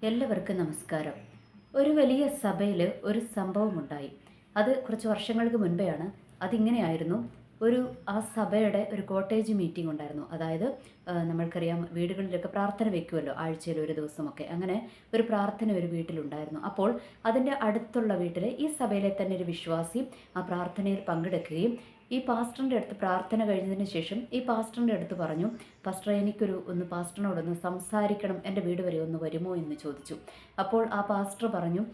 എല്ലാവർക്കും നമസ്കാരം. ഒരു വലിയ സഭയിൽ ഒരു സംഭവമുണ്ടായി. അത് കുറച്ച് വർഷങ്ങൾക്ക് മുൻപെയാണ്. അതിങ്ങനെയായിരുന്നു. ആ സഭയുടെ ഒരു കോട്ടേജ് മീറ്റിംഗ് ഉണ്ടായിരുന്നു. അതായത് നമ്മൾക്കറിയാം, വീടുകളിലൊക്കെ പ്രാർത്ഥന വെക്കുമല്ലോ, ആഴ്ചയിൽ ഒരു ദിവസമൊക്കെ. അങ്ങനെ ഒരു പ്രാർത്ഥന ഒരു വീട്ടിലുണ്ടായിരുന്നു. അപ്പോൾ അതിൻ്റെ അടുത്തുള്ള വീട്ടിലെ ഈ സഭയിലെ തന്നെ ഒരു വിശ്വാസി ആ പ്രാർത്ഥനയിൽ പങ്കെടുക്കുകയും ഈ പാസ്റ്ററിൻ്റെ അടുത്ത് പ്രാർത്ഥന കഴിഞ്ഞതിന് ശേഷം ഈ പാസ്റ്ററിൻ്റെ അടുത്ത് പറഞ്ഞു, പാസ്റ്റർ, പാസ്റ്ററിനോടൊന്ന് സംസാരിക്കണം, എൻ്റെ വീട് വരെ ഒന്ന് വരുമോ എന്ന് ചോദിച്ചു. അപ്പോൾ ആ പാസ്റ്റർ പറഞ്ഞു,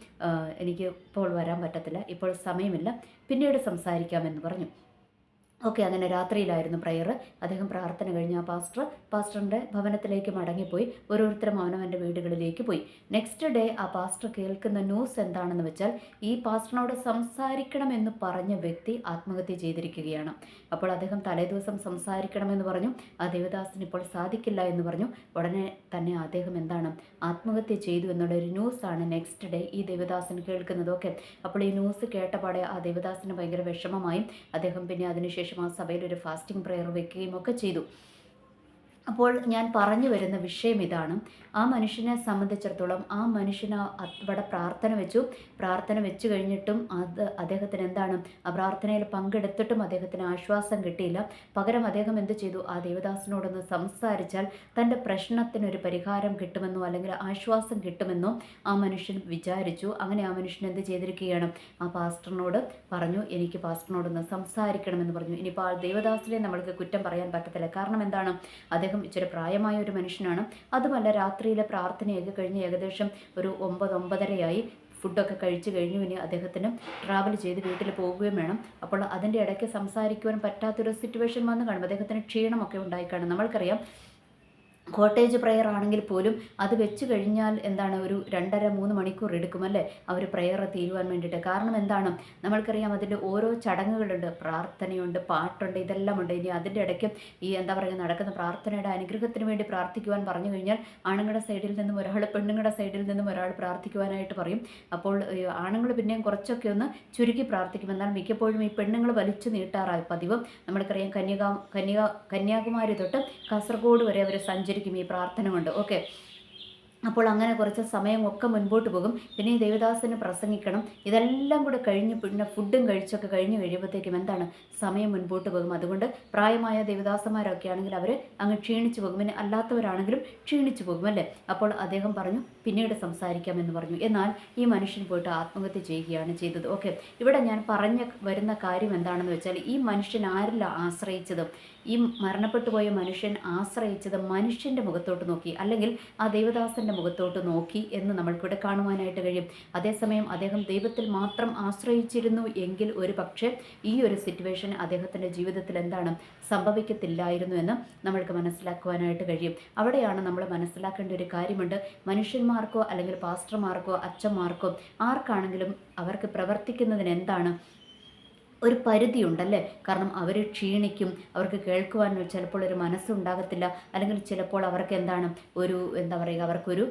എനിക്ക് ഇപ്പോൾ വരാൻ പറ്റത്തില്ല, ഇപ്പോൾ സമയമില്ല, പിന്നീട് സംസാരിക്കാമെന്ന് പറഞ്ഞു. ഓക്കെ, അങ്ങനെ രാത്രിയിലായിരുന്നു പ്രയർ. അദ്ദേഹം പ്രാർത്ഥന കഴിഞ്ഞ് ആ പാസ്റ്ററിൻ്റെ ഭവനത്തിലേക്ക് മടങ്ങിപ്പോയി. ഓരോരുത്തരും അവനവൻ്റെ വീടുകളിലേക്ക് പോയി. നെക്സ്റ്റ് ഡേ ആ പാസ്റ്റർ കേൾക്കുന്ന ന്യൂസ് എന്താണെന്ന് വെച്ചാൽ, ഈ പാസ്റ്ററിനോട് സംസാരിക്കണമെന്ന് പറഞ്ഞ വ്യക്തി ആത്മഹത്യ ചെയ്തിരിക്കുകയാണ്. അപ്പോൾ അദ്ദേഹം തലേദിവസം സംസാരിക്കണമെന്ന് പറഞ്ഞു. ആ ദേവദാസിന് ഇപ്പോൾ സാധിക്കില്ല എന്ന് പറഞ്ഞു. ഉടനെ തന്നെ അദ്ദേഹം ആത്മഹത്യ ചെയ്തു എന്നുള്ളൊരു ന്യൂസാണ് നെക്സ്റ്റ് ഡേ ഈ ദേവദാസൻ കേൾക്കുന്നത്. ഓക്കെ, അപ്പോൾ ഈ ന്യൂസ് കേട്ടപാടെ ആ ദേവദാസിന് ഭയങ്കര വിഷമമായും അദ്ദേഹം പിന്നെ അതിനുശേഷം ആ സഭയിൽ ഒരു ഫാസ്റ്റിംഗ് പ്രയർ വെക്കുകയും ഒക്കെ ചെയ്തു. അപ്പോൾ ഞാൻ പറഞ്ഞു വരുന്ന വിഷയം ഇതാണ്. ആ മനുഷ്യനെ സംബന്ധിച്ചിടത്തോളം ആ മനുഷ്യന് അവിടെ പ്രാർത്ഥന വെച്ച് കഴിഞ്ഞിട്ടും അദ്ദേഹത്തിന് ആ പ്രാർത്ഥനയിൽ പങ്കെടുത്തിട്ടും അദ്ദേഹത്തിന് ആശ്വാസം കിട്ടിയില്ല. പകരം അദ്ദേഹം എന്ത് ചെയ്തു? ആ ദേവദാസനോടൊന്ന് സംസാരിച്ചാൽ തൻ്റെ പ്രശ്നത്തിനൊരു പരിഹാരം കിട്ടുമെന്നോ അല്ലെങ്കിൽ ആശ്വാസം കിട്ടുമെന്നോ ആ മനുഷ്യൻ വിചാരിച്ചു. അങ്ങനെ ആ മനുഷ്യൻ എന്ത് ചെയ്തിരിക്കുകയാണ്? ആ പാസ്റ്ററിനോട് പറഞ്ഞു, എനിക്ക് പാസ്റ്ററിനോടൊന്ന് സംസാരിക്കണമെന്ന് പറഞ്ഞു. ഇനിയിപ്പോൾ ആ ദേവദാസിനെ നമ്മൾക്ക് കുറ്റം പറയാൻ പറ്റത്തില്ല. കാരണം അദ്ദേഹം ഇച്ചിരി പ്രായമായ ഒരു മനുഷ്യനാണ്. അതുമല്ല, രാത്രിയിലെ പ്രാർത്ഥനയൊക്കെ കഴിഞ്ഞ് ഏകദേശം ഒരു 9-9:30 ഫുഡൊക്കെ കഴിച്ച് കഴിഞ്ഞു. ഇനി അദ്ദേഹത്തിന് ട്രാവൽ ചെയ്ത് വീട്ടിൽ പോവുകയും വേണം. അപ്പോൾ അതിൻ്റെ ഇടയ്ക്ക് സംസാരിക്കുവാൻ പറ്റാത്തൊരു സിറ്റുവേഷൻ വന്നു കാണും. അദ്ദേഹത്തിന് ക്ഷീണമൊക്കെ ഉണ്ടായിക്കാണും. നമ്മൾക്കറിയാം, കോട്ടേജ് പ്രയർ ആണെങ്കിൽ പോലും അത് വെച്ച് കഴിഞ്ഞാൽ ഒരു 2.5-3 മണിക്കൂർ എടുക്കുമല്ലേ അവർ പ്രയർ തീരുവാൻ വേണ്ടിയിട്ട്. കാരണം നമ്മൾക്കറിയാം, അതിൻ്റെ ഓരോ ചടങ്ങുകളുണ്ട്, പ്രാർത്ഥനയുണ്ട്, പാട്ടുണ്ട്, ഇതെല്ലാം ഉണ്ട്. ഇനി അതിൻ്റെ ഇടയ്ക്ക് ഈ നടക്കുന്ന പ്രാർത്ഥനയുടെ അനുഗ്രഹത്തിന് വേണ്ടി പ്രാർത്ഥിക്കുവാൻ പറഞ്ഞു കഴിഞ്ഞാൽ ആണുങ്ങളുടെ സൈഡിൽ നിന്നും ഒരാൾ, പെണ്ണുങ്ങളുടെ സൈഡിൽ നിന്നും ഒരാൾ പ്രാർത്ഥിക്കുവാനായിട്ട് പറയും. അപ്പോൾ ആണുങ്ങൾ പിന്നെയും കുറച്ചൊക്കെ ഒന്ന് ചുരുക്കി പ്രാർത്ഥിക്കും. എന്നാൽ മിക്കപ്പോഴും ഈ പെണ്ണുങ്ങൾ വലിച്ചു നീട്ടാറായി പതിവ്. നമ്മൾക്കറിയാം, കന്യാകുമാരി തൊട്ട് കാസർഗോഡ് വരെ അവർ സഞ്ചരിക്കും ഈ പ്രാർത്ഥന കൊണ്ട്. ഓക്കെ, അപ്പോൾ അങ്ങനെ കുറച്ച് സമയം ഒക്കെ മുൻപോട്ട് പോകും. പിന്നെ ഈ ദേവദാസന് പ്രസംഗിക്കണം. ഇതെല്ലാം കൂടെ കഴിഞ്ഞ് പിന്നെ ഫുഡും കഴിച്ചൊക്കെ കഴിഞ്ഞ് കഴിയുമ്പോഴത്തേക്കും സമയം മുൻപോട്ട് പോകും. അതുകൊണ്ട് പ്രായമായ ദേവദാസന്മാരൊക്കെ ആണെങ്കിൽ അവർ അങ്ങ് ക്ഷീണിച്ചു പോകും. പിന്നെ അല്ലാത്തവരാണെങ്കിലും ക്ഷീണിച്ചു പോകും അല്ലേ. അപ്പോൾ അദ്ദേഹം പറഞ്ഞു, പിന്നീട് സംസാരിക്കാമെന്ന് പറഞ്ഞു. എന്നാൽ ഈ മനുഷ്യൻ പോയിട്ട് ആത്മഹത്യ ചെയ്യുകയാണ് ചെയ്തത്. ഓക്കെ, ഇവിടെ ഞാൻ വരുന്ന കാര്യം എന്താണെന്ന് വെച്ചാൽ, ഈ മനുഷ്യൻ ആരിലാണ് ആശ്രയിച്ചത്? ഈ മരണപ്പെട്ടു പോയ മനുഷ്യൻ ആശ്രയിച്ചത് മനുഷ്യൻ്റെ മുഖത്തോട്ട് നോക്കി, അല്ലെങ്കിൽ ആ ദേവദാസൻ്റെ മുഖത്തോട്ട് നോക്കി എന്ന് നമ്മൾക്കിവിടെ കാണുവാനായിട്ട് കഴിയും. അതേസമയം അദ്ദേഹം ദൈവത്തിൽ മാത്രം ആശ്രയിച്ചിരുന്നു എങ്കിൽ ഒരു പക്ഷേ ഈ ഒരു സിറ്റുവേഷൻ അദ്ദേഹത്തിൻ്റെ ജീവിതത്തിൽ സംഭവിക്കത്തില്ലായിരുന്നു എന്ന് നമ്മൾക്ക് മനസ്സിലാക്കുവാനായിട്ട് കഴിയും. അവിടെയാണ് നമ്മൾ മനസ്സിലാക്കേണ്ട ഒരു കാര്യമുണ്ട്. മനുഷ്യന്മാർക്കോ അല്ലെങ്കിൽ പാസ്റ്റർമാർക്കോ അച്ഛന്മാർക്കോ ആർക്കാണെങ്കിലും അവർക്ക് പ്രവർത്തിക്കുന്നതിന് ഒരു പരിധിയുണ്ടല്ലേ. കാരണം അവർ ക്ഷീണിക്കും, അവർക്ക് കേൾക്കുവാൻ ചിലപ്പോൾ ഒരു മനസ്സുണ്ടാകത്തില്ല, അല്ലെങ്കിൽ ചിലപ്പോൾ അവർക്ക് അവർക്കൊരു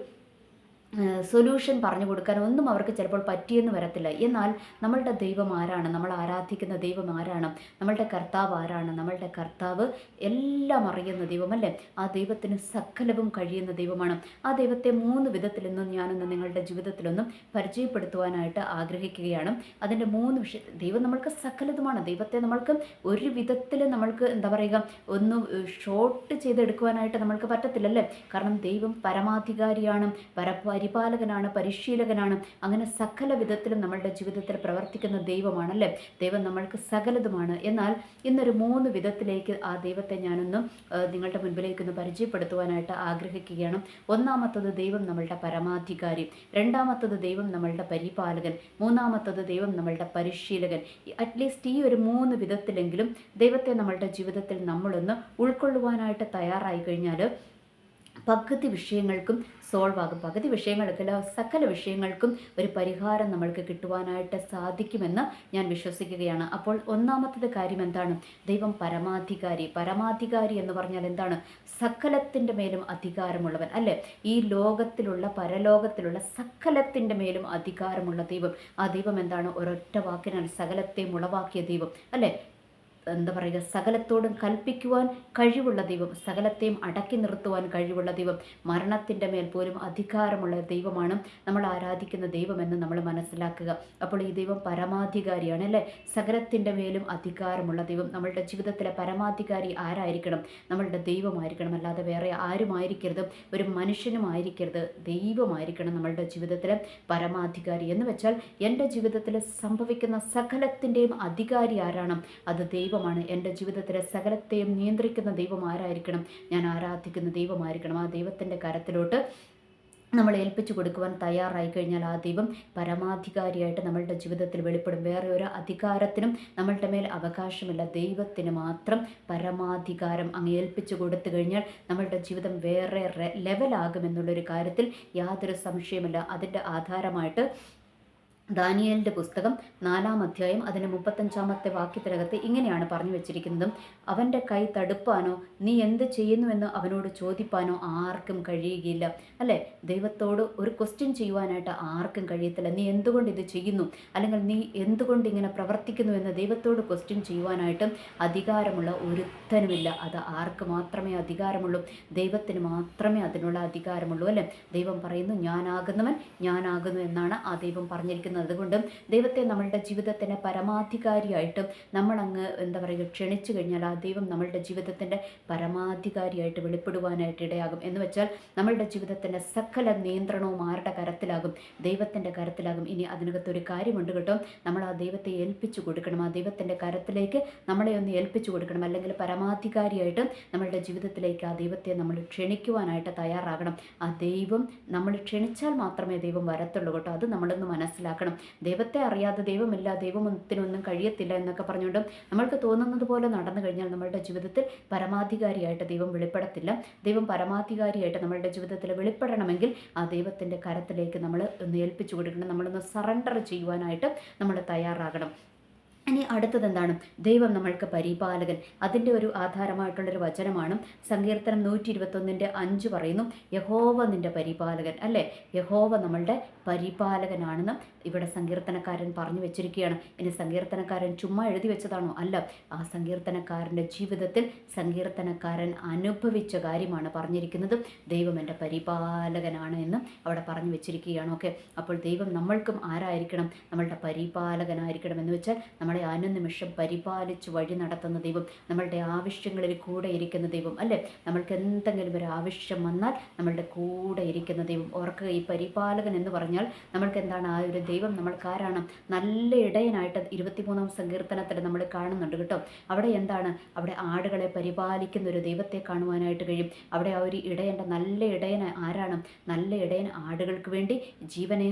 സൊല്യൂഷൻ പറഞ്ഞു കൊടുക്കാൻ ഒന്നും അവർക്ക് ചിലപ്പോൾ പറ്റിയെന്ന് വരത്തില്ല. എന്നാൽ നമ്മളുടെ ദൈവം ആരാണ്? നമ്മൾ ആരാധിക്കുന്ന ദൈവം ആരാണ്? നമ്മളുടെ കർത്താവ് ആരാണ്? നമ്മളുടെ കർത്താവ് എല്ലാം അറിയുന്ന ദൈവമല്ലേ. ആ ദൈവത്തിന് സകലവും കഴിയുന്ന ദൈവമാണ്. ആ ദൈവത്തെ 3 വിധത്തിൽ ഞാനൊന്ന് നിങ്ങളുടെ ജീവിതത്തിലൊന്നും പരിചയപ്പെടുത്തുവാനായിട്ട് ആഗ്രഹിക്കുകയാണ്. അതിൻ്റെ 3 വിഷയം. ദൈവം നമ്മൾക്ക് സകലതുമാണ്. ദൈവത്തെ നമ്മൾക്ക് ഒരു വിധത്തിൽ നമ്മൾക്ക് ഒന്ന് ഷോർട്ട് ചെയ്തെടുക്കുവാനായിട്ട് നമ്മൾക്ക് പറ്റത്തില്ലല്ലേ. കാരണം ദൈവം പരമാധികാരിയാണ്, പരിപാലകനാണ്, പരിശീലകനാണ്. അങ്ങനെ സകല വിധത്തിലും നമ്മളുടെ ജീവിതത്തിൽ പ്രവർത്തിക്കുന്ന ദൈവമാണല്ലേ. ദൈവം നമ്മൾക്ക് സകലതുമാണ്. എന്നാൽ ഇന്നൊരു 3 വിധത്തിലേക്ക് ആ ദൈവത്തെ ഞാനൊന്ന് നിങ്ങളുടെ മുൻപിലേക്കൊന്ന് പരിചയപ്പെടുത്തുവാനായിട്ട് ആഗ്രഹിക്കുകയാണ്. ഒന്നാമത്തത്, ദൈവം നമ്മളുടെ പരമാധികാരി. രണ്ടാമത്തത്, ദൈവം നമ്മളുടെ പരിപാലകൻ. മൂന്നാമത്തത്, ദൈവം നമ്മളുടെ പരിശീലകൻ. അറ്റ്ലീസ്റ്റ് ഈ ഒരു 3 വിധത്തിലെങ്കിലും ദൈവത്തെ നമ്മളുടെ ജീവിതത്തിൽ നമ്മളൊന്ന് ഉൾക്കൊള്ളുവാനായിട്ട് തയ്യാറായി കഴിഞ്ഞാൽ പകുതി വിഷയങ്ങൾക്കും സോൾവ് ആകും. പകുതി വിഷയങ്ങൾക്കല്ല, സകല വിഷയങ്ങൾക്കും ഒരു പരിഹാരം നമ്മൾക്ക് കിട്ടുവാനായിട്ട് സാധിക്കുമെന്ന് ഞാൻ വിശ്വസിക്കുകയാണ്. അപ്പോൾ ഒന്നാമത്തെ കാര്യം ദൈവം പരമാധികാരി. പരമാധികാരി എന്ന് പറഞ്ഞാൽ സകലത്തിൻ്റെ മേലും അധികാരമുള്ളവൻ അല്ലേ. ഈ ലോകത്തിലുള്ള പരലോകത്തിലുള്ള സകലത്തിൻ്റെ മേലും അധികാരമുള്ള ദൈവം. ആ ദൈവം ഒരൊറ്റ വാക്കിനാൽ സകലത്തെയും ഉളവാക്കിയ ദൈവം അല്ലേ. എന്താ പറയുക, സകലത്തോടും കൽപ്പിക്കുവാൻ കഴിവുള്ള ദൈവം, സകലത്തെയും അടക്കി നിർത്തുവാൻ കഴിവുള്ള ദൈവം, മരണത്തിൻ്റെ മേൽ പോലും അധികാരമുള്ള ദൈവമാണ് നമ്മൾ ആരാധിക്കുന്ന ദൈവമെന്ന് നമ്മൾ മനസ്സിലാക്കുക. അപ്പോൾ ഈ ദൈവം പരമാധികാരിയാണ് അല്ലേ? സകലത്തിൻ്റെ മേലും അധികാരമുള്ള ദൈവം. നമ്മളുടെ ജീവിതത്തിലെ പരമാധികാരി ആരായിരിക്കണം? നമ്മളുടെ ദൈവമായിരിക്കണം, അല്ലാതെ വേറെ ആരുമായിരിക്കരുത്, ഒരു മനുഷ്യനും ആയിരിക്കരുത്, ദൈവമായിരിക്കണം നമ്മളുടെ ജീവിതത്തിലെ പരമാധികാരി. എന്ന് വെച്ചാൽ എൻ്റെ ജീവിതത്തിൽ സംഭവിക്കുന്ന സകലത്തിൻ്റെയും അധികാരി ആരാണ്? അത് ദൈവമാണ്. എൻ്റെ ജീവിതത്തിലെ സകലത്തെയും നിയന്ത്രിക്കുന്ന ദൈവം ആരായിരിക്കണം? ഞാൻ ആരാധിക്കുന്ന ദൈവമായിരിക്കണം. ആ ദൈവത്തിൻ്റെ കരത്തിലോട്ട് നമ്മൾ ഏൽപ്പിച്ചു കൊടുക്കുവാൻ തയ്യാറായി കഴിഞ്ഞാൽ ആ ദൈവം പരമാധികാരിയായിട്ട് നമ്മളുടെ ജീവിതത്തിൽ വെളിപ്പെടും. വേറെ ഒരു അധികാരത്തിനും നമ്മളുടെ മേൽ അവകാശമില്ല. ദൈവത്തിന് മാത്രം പരമാധികാരം അങ്ങ് ഏൽപ്പിച്ചു കൊടുത്തു കഴിഞ്ഞാൽ നമ്മളുടെ ജീവിതം വേറെ ലെവലാകുമെന്നുള്ളൊരു കാര്യത്തിൽ യാതൊരു സംശയമില്ല. അതിൻ്റെ ആധാരമായിട്ട് ദാനിയേലിൻ്റെ പുസ്തകം 4-ാം അധ്യായം അതിൻ്റെ 35-ാമത്തെ വാക്യത്തിനകത്ത് ഇങ്ങനെയാണ് പറഞ്ഞു വെച്ചിരിക്കുന്നത്: അവൻ്റെ കൈ തടുപ്പാനോ നീ എന്ത് ചെയ്യുന്നുവെന്ന് അവനോട് ചോദിപ്പാനോ ആർക്കും കഴിയുകയില്ല. അല്ലേ? ദൈവത്തോട് ഒരു ക്വസ്റ്റ്യൻ ചെയ്യുവാനായിട്ട് ആർക്കും കഴിയത്തില്ല. നീ എന്തുകൊണ്ട് ഇത് ചെയ്യുന്നു, അല്ലെങ്കിൽ നീ എന്തുകൊണ്ട് ഇങ്ങനെ പ്രവർത്തിക്കുന്നു എന്ന് ദൈവത്തോട് ക്വസ്റ്റ്യൻ ചെയ്യുവാനായിട്ട് അധികാരമുള്ള ഒരുത്തനുമില്ല. അത് ആർക്ക് മാത്രമേ അധികാരമുള്ളൂ? ദൈവത്തിന് മാത്രമേ അതിനുള്ള അധികാരമുള്ളൂ. അല്ലേ? ദൈവം പറയുന്നു, ഞാനാകുന്നവൻ ഞാനാകുന്നു എന്നാണ് ആ ദൈവം പറഞ്ഞിരിക്കുന്നത്. അതുകൊണ്ട് ദൈവത്തെ നമ്മളുടെ ജീവിതത്തിൻ്റെ പരമാധികാരിയായിട്ട് നമ്മളങ്ങ് എന്താ പറയുക ക്ഷണിച്ചു കഴിഞ്ഞാൽ ആ ദൈവം നമ്മളുടെ ജീവിതത്തിൻ്റെ പരമാധികാരിയായിട്ട് വെളിപ്പെടുവാനായിട്ട് ഇടയാകും. എന്ന് വെച്ചാൽ നമ്മളുടെ ജീവിതത്തിൻ്റെ സകല നിയന്ത്രണവും ആരുടെ കരത്തിലാകും? ദൈവത്തിൻ്റെ കരത്തിലാകും. ഇനി അതിനകത്തൊരു കാര്യമുണ്ട് കേട്ടോ, നമ്മൾ ആ ദൈവത്തെ ഏൽപ്പിച്ചു കൊടുക്കണം. ആ ദൈവത്തിൻ്റെ കരത്തിലേക്ക് നമ്മളെ ഒന്ന് ഏൽപ്പിച്ചു കൊടുക്കണം. അല്ലെങ്കിൽ പരമാധികാരിയായിട്ട് നമ്മളുടെ ജീവിതത്തിലേക്ക് ആ ദൈവത്തെ നമ്മൾ ക്ഷണിക്കുവാനായിട്ട് തയ്യാറാകണം. ആ ദൈവം നമ്മൾ ക്ഷണിച്ചാൽ മാത്രമേ ദൈവം വരത്തുള്ളൂ കേട്ടോ. അത് നമ്മളൊന്ന് മനസ്സിലാക്കണം. ദൈവത്തെ അറിയാതെ ദൈവമില്ല, ദൈവത്തിനൊന്നും കഴിയത്തില്ല എന്നൊക്കെ പറഞ്ഞുകൊണ്ട് നമ്മൾക്ക് തോന്നുന്നത് പോലെ നടന്നു കഴിഞ്ഞാൽ നമ്മളുടെ ജീവിതത്തിൽ പരമാധികാരിയായിട്ട് ദൈവം വെളിപ്പെടത്തില്ല. ദൈവം പരമാധികാരിയായിട്ട് നമ്മളുടെ ജീവിതത്തിൽ വെളിപ്പെടണമെങ്കിൽ ആ ദൈവത്തിൻ്റെ കരത്തിലേക്ക് നമ്മൾ ഒന്ന് ഏൽപ്പിച്ചു കൊടുക്കണം. നമ്മളൊന്ന് സറണ്ടർ ചെയ്യുവാനായിട്ട് നമ്മൾ തയ്യാറാകണം. ഇനി അടുത്തത് എന്താണ്? ദൈവം നമ്മൾക്ക് പരിപാലകൻ. അതിൻ്റെ ഒരു ആധാരമായിട്ടുള്ളൊരു വചനമാണ് സങ്കീർത്തനം 121:5 പറയുന്നു, യഹോവ നിൻ്റെ പരിപാലകൻ. അല്ലേ? യഹോവ നമ്മളുടെ പരിപാലകനാണെന്ന് ഇവിടെ സങ്കീർത്തനക്കാരൻ പറഞ്ഞു വെച്ചിരിക്കുകയാണ്. ഇനി സങ്കീർത്തനക്കാരൻ ചുമ്മാ എഴുതി വെച്ചതാണോ? അല്ല. ആ സങ്കീർത്തനക്കാരൻ്റെ ജീവിതത്തിൽ സങ്കീർത്തനക്കാരൻ അനുഭവിച്ച കാര്യമാണ് പറഞ്ഞിരിക്കുന്നത്. ദൈവം എൻ്റെ പരിപാലകനാണ് എന്ന് അവിടെ പറഞ്ഞു വെച്ചിരിക്കുകയാണ്. ഓക്കെ, അപ്പോൾ ദൈവം നമ്മൾക്കും ആരായിരിക്കണം? നമ്മളുടെ പരിപാലകനായിരിക്കണം. എന്ന് വെച്ചാൽ നമ്മളെ അനുനിമിഷം പരിപാലിച്ച് വഴി നടത്തുന്ന ദൈവം, നമ്മളുടെ ആവശ്യങ്ങളിൽ കൂടെ ഇരിക്കുന്ന ദൈവം. അല്ലേ? നമ്മൾക്ക് എന്തെങ്കിലും ഒരു ആവശ്യം വന്നാൽ നമ്മളുടെ കൂടെ ഇരിക്കുന്ന ദൈവം. ഓർക്കുക, ഈ പരിപാലകൻ എന്ന് പറഞ്ഞാൽ നമ്മൾക്ക് എന്താണ്? ആ ഒരു ദൈവം നമ്മൾക്ക് ആരാണ്? നല്ല ഇടയനായിട്ട് 23-ാം സങ്കീർത്തനത്തിൽ നമ്മൾ കാണുന്നുണ്ട് കേട്ടോ. അവിടെ എന്താണ്? അവിടെ ആടുകളെ പരിപാലിക്കുന്ന ഒരു ദൈവത്തെ കാണുവാനായിട്ട് കഴിയും. അവിടെ ആ ഒരു ഇടയൻ്റെ നല്ല ഇടയൻ ആരാണ്? നല്ല ഇടയൻ ആടുകൾക്ക് വേണ്ടി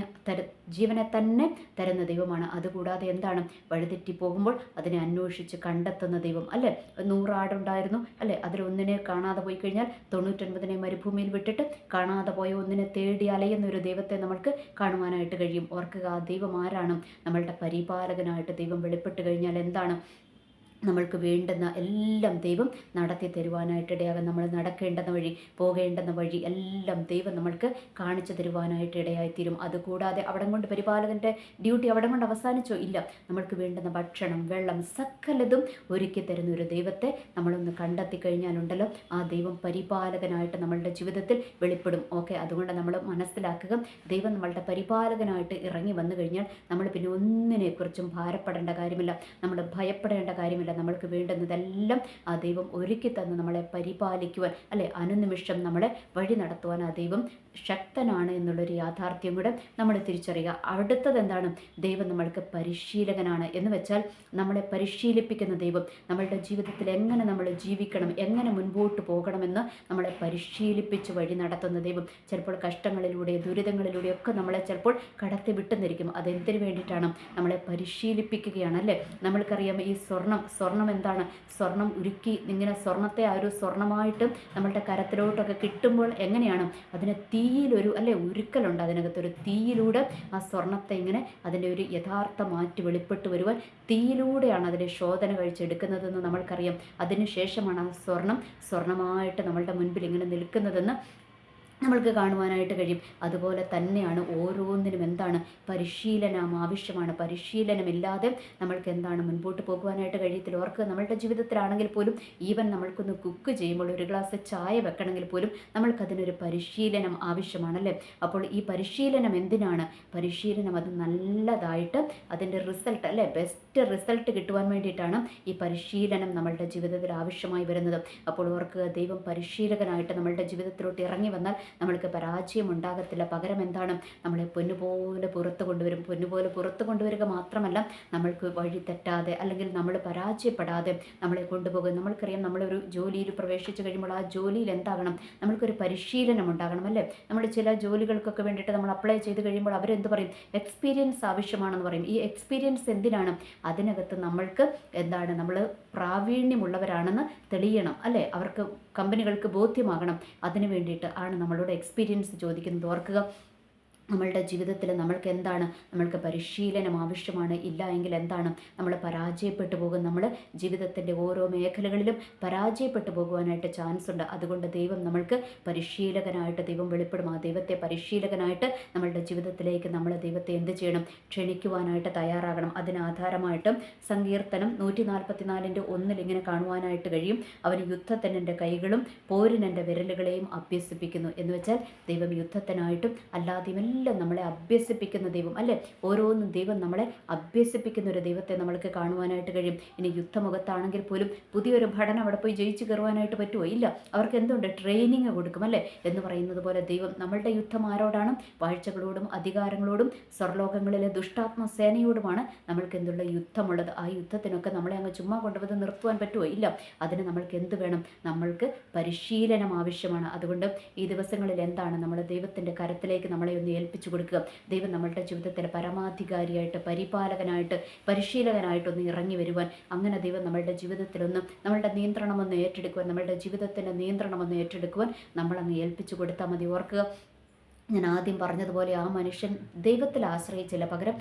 ജീവനെ തന്നെ തരുന്ന ദൈവമാണ്. അതുകൂടാതെ എന്താണ്? വഴിതെറ്റി പോകുമ്പോൾ അതിനെ അന്വേഷിച്ച് കണ്ടെത്തുന്ന ദൈവം. അല്ലേ? 100 ആടുണ്ടായിരുന്നു അല്ലേ? അതിലൊന്നിനെ കാണാതെ പോയി കഴിഞ്ഞാൽ 99 മരുഭൂമിയിൽ വിട്ടിട്ട് കാണാതെ പോയ ഒന്നിനെ തേടി അലയുന്ന ഒരു ദൈവത്തെ നമ്മൾക്ക് കാണുവാനായിട്ട് കഴിയും. ഓർക്കുക, ആ ദൈവം ആരാണ്? നമ്മളുടെ പരിപാലകനായിട്ട് ദൈവം വെളിപ്പെട്ട് കഴിഞ്ഞാൽ എന്താണ്? നമ്മൾക്ക് വേണ്ടുന്ന എല്ലാം ദൈവം നടത്തി തരുവാനായിട്ട് ഇടയാകും. നമ്മൾ നടക്കേണ്ടുന്ന വഴി, പോകേണ്ടുന്ന വഴി എല്ലാം ദൈവം നമ്മൾക്ക് കാണിച്ചു തരുവാനായിട്ട് ഇടയായിത്തീരും. അതുകൂടാതെ അവിടം കൊണ്ട് പരിപാലകൻ്റെ ഡ്യൂട്ടി അവിടം കൊണ്ട് അവസാനിച്ചോ? ഇല്ല. നമ്മൾക്ക് വേണ്ടുന്ന ഭക്ഷണം, വെള്ളം സകലതും ഒരുക്കി തരുന്ന ഒരു ദൈവത്തെ നമ്മളൊന്ന് കണ്ടെത്തി കഴിഞ്ഞാലുണ്ടല്ലോ, ആ ദൈവം പരിപാലകനായിട്ട് നമ്മളുടെ ജീവിതത്തിൽ വെളിപ്പെടും. ഓക്കെ, അതുകൊണ്ട് നമ്മൾ മനസ്സിലാക്കുക, ദൈവം നമ്മളുടെ പരിപാലകനായിട്ട് ഇറങ്ങി വന്നു കഴിഞ്ഞാൽ നമ്മൾ പിന്നെ ഒന്നിനെക്കുറിച്ചും ഭാരപ്പെടേണ്ട കാര്യമില്ല, നമ്മൾ ഭയപ്പെടേണ്ട കാര്യമില്ല. നമ്മൾക്ക് വേണ്ടുന്നതെല്ലാം ആ ദൈവം ഒരുക്കി തന്ന് നമ്മളെ പരിപാലിക്കുവാൻ, അല്ലെ, അനുനിമിഷം നമ്മളെ വഴി നടത്തുവാൻ ആ ദൈവം ശക്തനാണ് എന്നുള്ളൊരു യാഥാർത്ഥ്യം കൂടെ നമ്മൾ തിരിച്ചറിയുക. അടുത്തത് എന്താണ്? ദൈവം നമ്മൾക്ക് പരിശീലകനാണ്. എന്ന് വെച്ചാൽ നമ്മളെ പരിശീലിപ്പിക്കുന്ന ദൈവം, നമ്മളുടെ ജീവിതത്തിൽ എങ്ങനെ നമ്മൾ ജീവിക്കണം, എങ്ങനെ മുൻപോട്ട് പോകണമെന്ന് നമ്മളെ പരിശീലിപ്പിച്ച് വഴി നടത്തുന്ന ദൈവം. ചിലപ്പോൾ കഷ്ടങ്ങളിലൂടെ, ദുരിതങ്ങളിലൂടെയൊക്കെ നമ്മളെ ചിലപ്പോൾ കടത്തി വിട്ടുന്നിരിക്കും. അതെന്തിനു വേണ്ടിയിട്ടാണ്? നമ്മളെ പരിശീലിപ്പിക്കുകയാണ്. അല്ലേ? നമ്മൾക്കറിയാം, ഈ സ്വർണം എന്താണ്? സ്വർണം ഉരുക്കി ഇങ്ങനെ സ്വർണത്തെ ആ ഒരു സ്വർണമായിട്ട് നമ്മളുടെ കരത്തിലോട്ടൊക്കെ കിട്ടുമ്പോൾ എങ്ങനെയാണ്? അതിന് തീയിലൊരു ഉരുക്കലുണ്ട്. അതിനകത്തൊരു തീയിലൂടെ ആ സ്വർണത്തെ ഇങ്ങനെ അതിൻ്റെ ഒരു യഥാർത്ഥ മാറ്റി വെളിപ്പെട്ട് വരുവാൻ തീയിലൂടെയാണ് അതിനെ ശോധന കഴിച്ചെടുക്കുന്നതെന്ന് നമ്മൾക്കറിയാം. അതിനുശേഷമാണ് ആ സ്വർണമായിട്ട് നമ്മളുടെ മുൻപിൽ ഇങ്ങനെ നിൽക്കുന്നതെന്ന് നമ്മൾക്ക് കാണുവാനായിട്ട് കഴിയും. അതുപോലെ തന്നെയാണ് ഓരോന്നിനും എന്താണ് പരിശീലനം ആവശ്യമാണ്. പരിശീലനമില്ലാതെ നമ്മൾക്ക് എന്താണ് മുൻപോട്ട് പോകുവാനായിട്ട് കഴിയത്തില്ല. ഓർക്ക് നമ്മളുടെ ജീവിതത്തിലാണെങ്കിൽ പോലും ഈവൻ നമ്മൾക്കൊന്ന് കുക്ക് ചെയ്യുമ്പോൾ ഒരു ഗ്ലാസ് ചായ വെക്കണമെങ്കിൽ പോലും നമ്മൾക്കതിനൊരു പരിശീലനം ആവശ്യമാണല്ലേ. അപ്പോൾ ഈ പരിശീലനം എന്തിനാണ്? പരിശീലനം അത് നല്ലതായിട്ട് അതിൻ്റെ റിസൾട്ട് അല്ലേ, ബെസ്റ്റ് റിസൾട്ട് കിട്ടുവാൻ വേണ്ടിയിട്ടാണ് ഈ പരിശീലനം നമ്മളുടെ ജീവിതത്തിൽ ആവശ്യമായി വരുന്നത്. അപ്പോൾ ഓർക്ക് ദൈവം പരിശീലകനായിട്ട് നമ്മളുടെ ജീവിതത്തിലോട്ട് ഇറങ്ങി വന്നാൽ നമ്മൾക്ക് പരാജയം ഉണ്ടാകത്തില്ല. പകരം എന്താണ്, നമ്മളെ പൊന്നുപോലെ പുറത്ത് കൊണ്ടുവരും. പൊന്നുപോലെ പുറത്ത് കൊണ്ടുവരിക മാത്രമല്ല, നമ്മൾക്ക് വഴി തെറ്റാതെ അല്ലെങ്കിൽ നമ്മൾ പരാജയപ്പെടാതെ നമ്മളെ കൊണ്ടുപോകും. നമ്മൾക്കറിയാം, നമ്മളൊരു ജോലിയിൽ പ്രവേശിച്ചു കഴിയുമ്പോൾ ആ ജോലിയിൽ എന്താകണം, നമ്മൾക്കൊരു പരിശീലനം ഉണ്ടാകണം അല്ലേ. നമ്മൾ ചില ജോലികൾക്കൊക്കെ വേണ്ടിയിട്ട് നമ്മൾ അപ്ലൈ ചെയ്ത് കഴിയുമ്പോൾ അവരെന്ത് പറയും, എക്സ്പീരിയൻസ് ആവശ്യമാണെന്ന് പറയും. ഈ എക്സ്പീരിയൻസ് എന്തിനാണ്? അതിനകത്ത് നമ്മൾക്ക് എന്താണ്, നമ്മൾ പ്രാവീണ്യമുള്ളവരാണെന്ന് തെളിയണം അല്ലേ, അവർക്ക് കമ്പനികൾക്ക് ബോധ്യമാകണം. അതിന് വേണ്ടിയിട്ട് ആണ് നമ്മളോട് എക്സ്പീരിയൻസ് ചോദിക്കുന്നത്. ഓർക്കുക, നമ്മളുടെ ജീവിതത്തിൽ നമ്മൾക്ക് എന്താണ്, നമ്മൾക്ക് പരിശീലനം ആവശ്യമാണ്. ഇല്ല എങ്കിൽ എന്താണ്, നമ്മൾ പരാജയപ്പെട്ടു പോകും. നമ്മൾ ജീവിതത്തിൻ്റെ ഓരോ മേഖലകളിലും പരാജയപ്പെട്ടു പോകുവാനായിട്ട് ചാൻസ് ഉണ്ട്. അതുകൊണ്ട് ദൈവം നമ്മൾക്ക് പരിശീലകനായിട്ട് ദൈവം വെളിപ്പെടും. ആ ദൈവത്തെ പരിശീലകനായിട്ട് നമ്മളുടെ ജീവിതത്തിലേക്ക് നമ്മൾ ദൈവത്തെ എന്ത് ചെയ്യണം, ക്ഷണിക്കുവാനായിട്ട് തയ്യാറാകണം. അതിനാധാരമായിട്ട് സങ്കീർത്തനം 144:1 ഇങ്ങനെ കാണുവാനായിട്ട് കഴിയും. അവന് യുദ്ധത്തിന് കൈകളും പോരിനെൻ്റെ വിരലുകളെയും അഭ്യസിപ്പിക്കുന്നു. എന്ന് വെച്ചാൽ ദൈവം യുദ്ധത്തിനായിട്ടും അല്ലാതെയും എല്ലാം നമ്മളെ അഭ്യസിപ്പിക്കുന്ന ദൈവം അല്ലേ. ഓരോന്നും ദൈവം നമ്മളെ അഭ്യസിപ്പിക്കുന്ന ഒരു ദൈവത്തെ നമ്മൾക്ക് കാണുവാനായിട്ട് കഴിയും. ഇനി യുദ്ധമുഖത്താണെങ്കിൽ പോലും പുതിയൊരു ഭടൻ അവിടെ പോയി ജയിച്ചു കയറുവാനായിട്ട് പറ്റുമോ? ഇല്ല. അവർക്ക് എന്തുണ്ട്, ട്രെയിനിങ് കൊടുക്കും അല്ലേ. എന്ന് പറയുന്നത് പോലെ ദൈവം നമ്മളുടെ യുദ്ധം ആരോടാണ്? വാഴ്ചകളോടും അധികാരങ്ങളോടും സ്വർലോകങ്ങളിലെ ദുഷ്ടാത്മ സേനയോടുമാണ് നമ്മൾക്ക് എന്തുള്ള യുദ്ധമുള്ളത്. ആ യുദ്ധത്തിനൊക്കെ നമ്മളെ അങ്ങ് ചുമ്മാ കൊണ്ടുവന്ന് നിർത്തുവാൻ പറ്റുമോ? ഇല്ല. അതിന് നമ്മൾക്ക് എന്ത് വേണം? നമ്മൾക്ക് പരിശീലനം ആവശ്യമാണ്. അതുകൊണ്ട് ഈ ദിവസങ്ങളിൽ എന്താണ്, നമ്മൾ ദൈവത്തിൻ്റെ കരത്തിലേക്ക് നമ്മളെ ഒന്ന് ഏൽപ്പിച്ചു കൊടുക്കുക. ദൈവം നമ്മളുടെ ജീവിതത്തിൽ പരമാധികാരിയായിട്ട്, പരിപാലകനായിട്ട്, പരിശീലകനായിട്ടൊന്ന് ഇറങ്ങി വരുവാൻ, അങ്ങനെ ദൈവം നമ്മളുടെ ജീവിതത്തിലൊന്ന് നമ്മളുടെ നിയന്ത്രണമൊന്ന് ഏറ്റെടുക്കുവാൻ, നമ്മളുടെ ജീവിതത്തിൻ്റെ നിയന്ത്രണമൊന്ന് ഏറ്റെടുക്കുവാൻ നമ്മളങ്ങ് ഏൽപ്പിച്ചു കൊടുത്താൽ മതി. ഓർക്കുക, ഞാൻ ആദ്യം പറഞ്ഞതുപോലെ ആ മനുഷ്യൻ ദൈവത്തിൽ ആശ്രയിച്ചില്ല, പകരം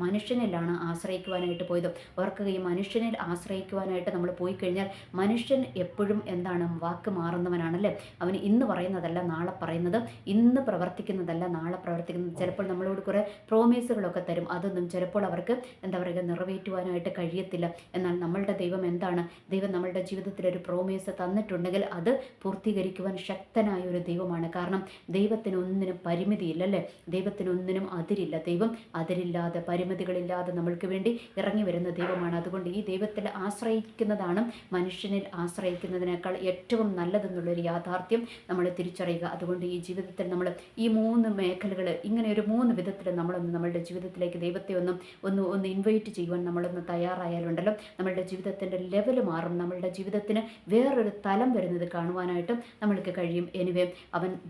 മനുഷ്യനിലാണ് ആശ്രയിക്കുവാനായിട്ട് പോയത്. ഓർക്കുക, ഈ മനുഷ്യനിൽ ആശ്രയിക്കുവാനായിട്ട് നമ്മൾ പോയി കഴിഞ്ഞാൽ മനുഷ്യൻ എപ്പോഴും എന്താണ്, വാക്ക് മാറുന്നവനാണല്ലേ. അവന് ഇന്ന് പറയുന്നതല്ല നാളെ പറയുന്നത്, ഇന്ന് പ്രവർത്തിക്കുന്നതല്ല നാളെ പ്രവർത്തിക്കുന്നത്. ചിലപ്പോൾ നമ്മളോട് കുറേ പ്രോമിസുകളൊക്കെ തരും, അതൊന്നും ചിലപ്പോൾ അവർക്ക് എന്താ പറയുക, നിറവേറ്റുവാനായിട്ട് കഴിയത്തില്ല. എന്നാൽ നമ്മളുടെ ദൈവം എന്താണ്, ദൈവം നമ്മളുടെ ജീവിതത്തിൽ ഒരു പ്രോമിസ് തന്നിട്ടുണ്ടെങ്കിൽ അത് പൂർത്തീകരിക്കുവാൻ ശക്തനായ ഒരു ദൈവമാണ്. കാരണം ദൈവത്തിന് ഒന്നിനും പരിമിതിയില്ലല്ലേ, ദൈവത്തിനൊന്നിനും അതിരില്ല. ദൈവം അതിരില്ലാതെ പരിമിതികളില്ലാതെ നമ്മൾക്ക് വേണ്ടി ഇറങ്ങി വരുന്ന ദൈവമാണ്. അതുകൊണ്ട് ഈ ദൈവത്തിൽ ആശ്രയിക്കുന്നതാണ് മനുഷ്യനിൽ ആശ്രയിക്കുന്നതിനേക്കാൾ ഏറ്റവും നല്ലതെന്നുള്ളൊരു യാഥാർത്ഥ്യം നമ്മൾ തിരിച്ചറിയുക. അതുകൊണ്ട് ഈ ജീവിതത്തിൽ നമ്മൾ ഈ 3 മേഖലകൾ, ഇങ്ങനെ ഒരു 3 വിധത്തിൽ നമ്മളൊന്ന് നമ്മളുടെ ജീവിതത്തിലേക്ക് ദൈവത്തെ ഒന്ന് ഇൻവൈറ്റ് ചെയ്യുവാൻ നമ്മളൊന്ന് തയ്യാറായാലുണ്ടല്ലോ, നമ്മളുടെ ജീവിതത്തിൻ്റെ ലെവൽ മാറും. നമ്മളുടെ ജീവിതത്തിന് വേറൊരു തലം വരുന്നത് കാണുവാനായിട്ടും നമ്മൾക്ക് കഴിയും. എനിവേ,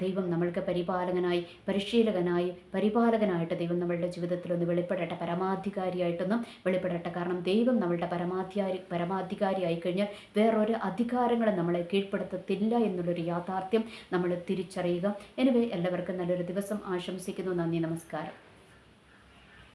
ദൈവം നമ്മൾക്ക് പരിശീലകനായി പരിപാലകനായിട്ട് ദൈവം നമ്മളുടെ ജീവിതത്തിലൊന്ന് വെളിപ്പെടട്ടെ, പരമാധികാരിയായിട്ടൊന്നും വെളിപ്പെടട്ടെ. കാരണം ദൈവം നമ്മളുടെ പരമാധികാരിയായി കഴിഞ്ഞാൽ വേറൊരു അധികാരങ്ങളും നമ്മളെ കീഴ്പ്പെടുത്തത്തില്ല എന്നുള്ളൊരു യാഥാർത്ഥ്യം നമ്മൾ തിരിച്ചറിയുക. എനിവേ, എല്ലാവർക്കും നല്ലൊരു ദിവസം ആശംസിക്കുന്നു. നന്ദി, നമസ്കാരം.